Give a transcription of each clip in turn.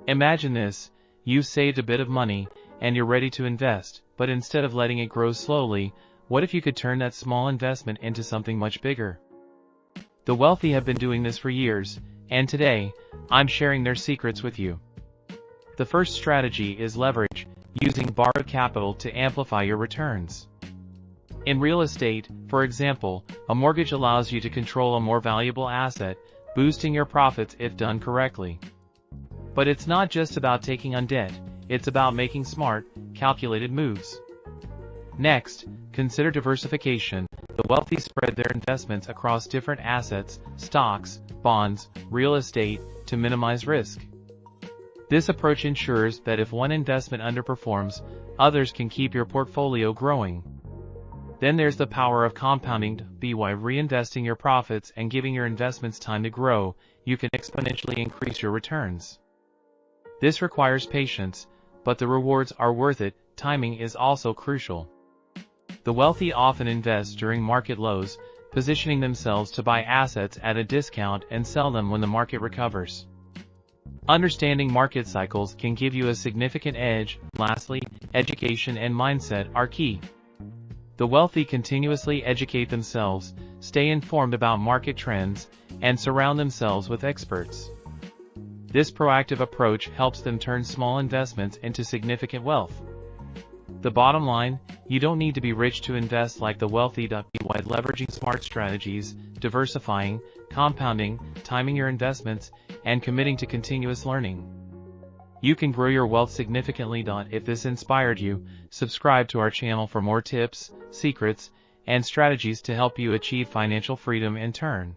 Imagine this: you've saved a bit of money, and you're ready to invest, but instead of letting it grow slowly, what if you could turn that small investment into something much bigger? The wealthy have been doing this for years, and today, I'm sharing their secrets with you. The first strategy is leverage, using borrowed capital to amplify your returns. In real estate, for example, a mortgage allows you to control a more valuable asset, boosting your profits if done correctly. But it's not just about taking on debt, it's about making smart, calculated moves. Next, consider diversification. The wealthy spread their investments across different assets, stocks, bonds, real estate, to minimize risk. This approach ensures that if one investment underperforms, others can keep your portfolio growing. Then there's the power of compounding. By reinvesting your profits and giving your investments time to grow, you can exponentially increase your returns. This requires patience, but the rewards are worth it. Timing is also crucial. The wealthy often invest during market lows, positioning themselves to buy assets at a discount and sell them when the market recovers. Understanding market cycles can give you a significant edge. Lastly, education and mindset are key. The wealthy continuously educate themselves, stay informed about market trends, and surround themselves with experts. This proactive approach helps them turn small investments into significant wealth. The bottom line: you don't need to be rich to invest like the wealthy. By leveraging smart strategies, diversifying, compounding, timing your investments, and committing to continuous learning, you can grow your wealth significantly. If this inspired you, subscribe to our channel for more tips, secrets, and strategies to help you achieve financial freedom and turn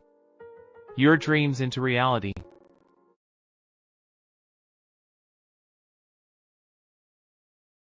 your dreams into reality.